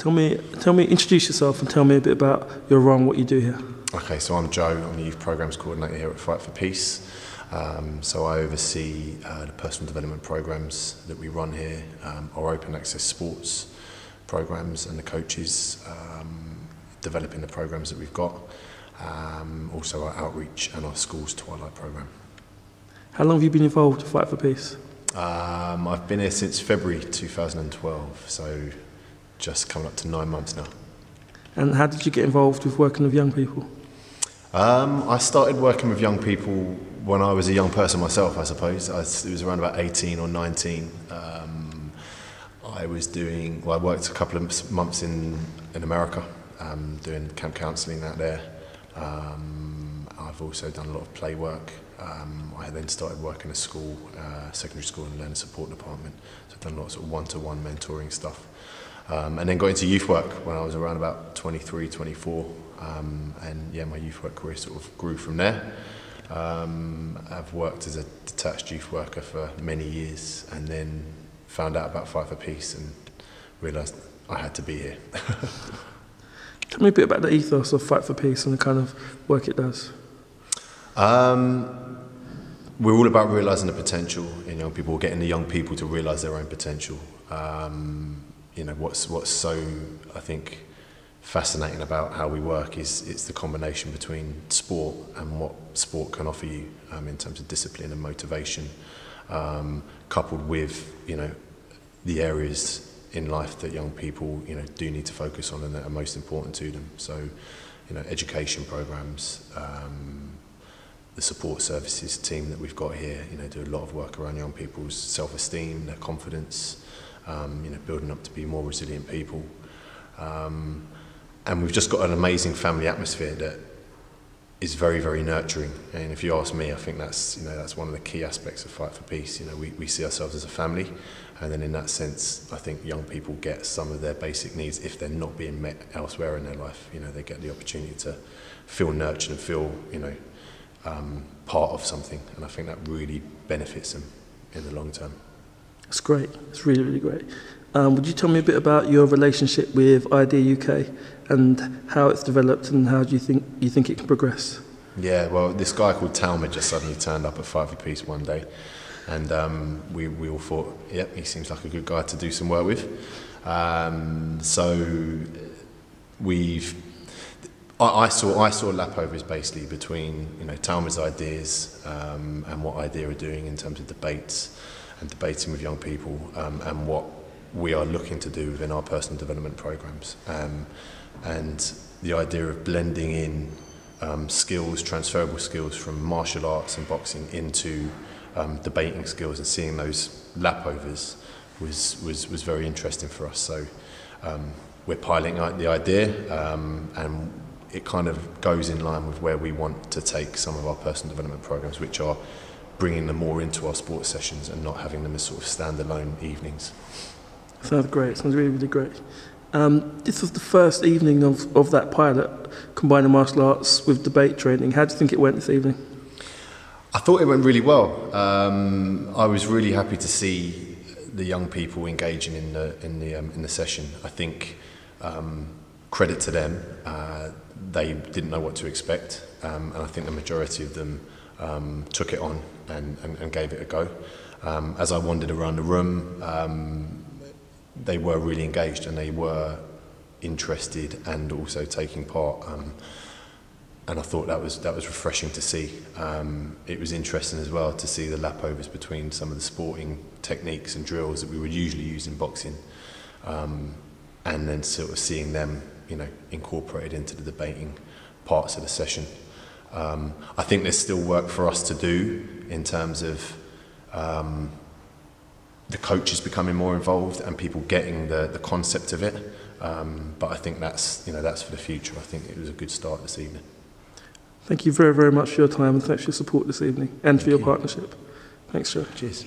Introduce yourself and tell me a bit about your role and what you do here. Okay, so I'm Joe. I'm the Youth Programmes Coordinator here at Fight for Peace. So I oversee the personal development programmes that we run here, our open access sports programmes and the coaches developing the programmes that we've got, also our outreach and our schools twilight programme. How long have you been involved with Fight for Peace? I've been here since February 2012, so just coming up to 9 months now. And how did you get involved with working with young people? I started working with young people when I was a young person myself, I suppose. It was around about 18 or 19. I worked a couple of months in America, doing camp counselling out there. I've also done a lot of play work. I then started working at school, secondary school and learning support department. So I've done lots of one-to-one mentoring stuff. And then got into youth work when I was around about 23, 24. And yeah, my youth work career sort of grew from there. I've worked as a detached youth worker for many years and then found out about Fight for Peace and realised I had to be here. Tell me a bit about the ethos of Fight for Peace and the kind of work it does. We're all about realising the potential in young people, getting the young people to realise their own potential. You know, what's so, I think, fascinating about how we work is it's the combination between sport and what sport can offer you in terms of discipline and motivation, coupled with, you know, the areas in life that young people, you know, do need to focus on and that are most important to them. So, you know, education programs, the support services team that we've got here, you know, do a lot of work around young people's self-esteem, their confidence, you know, building up to be more resilient people. And we've just got an amazing family atmosphere that is very, very nurturing. And if you ask me, I think that's, you know, that's one of the key aspects of Fight for Peace. You know, we see ourselves as a family, and then in that sense, I think young people get some of their basic needs if they're not being met elsewhere in their life. You know, they get the opportunity to feel nurtured and feel, you know, part of something, and I think that really benefits them in the long term. It's great. It's really, really great. Would you tell me a bit about your relationship with IDEA UK and how it's developed and how do you think it can progress? Yeah, well, this guy called Talmud just suddenly turned up at Fight for Peace one day, and we all thought, yep, he seems like a good guy to do some work with. So I saw lapovers basically between, you know, Talmud's ideas and what IDEA are doing in terms of debates and debating with young people, and what we are looking to do within our personal development programs, and the idea of blending in skills, transferable skills from martial arts and boxing into debating skills and seeing those lapovers was very interesting for us. So we're piloting the idea, and it kind of goes in line with where we want to take some of our personal development programs, which are bringing them more into our sports sessions and not having them as sort of standalone evenings. Sounds great. Sounds really, really great. This was the first evening of that pilot, combining martial arts with debate training. How do you think it went this evening? I thought it went really well. I was really happy to see the young people engaging in the session. I think credit to them. They didn't know what to expect, and I think the majority of them took it on and gave it a go. As I wandered around the room, they were really engaged and they were interested and also taking part, and I thought that was refreshing to see. It was interesting as well to see the lapovers between some of the sporting techniques and drills that we would usually use in boxing, and then sort of seeing them, you know, incorporated into the debating parts of the session. I think there's still work for us to do in terms of the coaches becoming more involved and people getting the concept of it. But I think that's, you know, that's for the future. I think it was a good start this evening. Thank you very, very much for your time and thanks for your support this evening and for your partnership. Thanks, Joe. Cheers.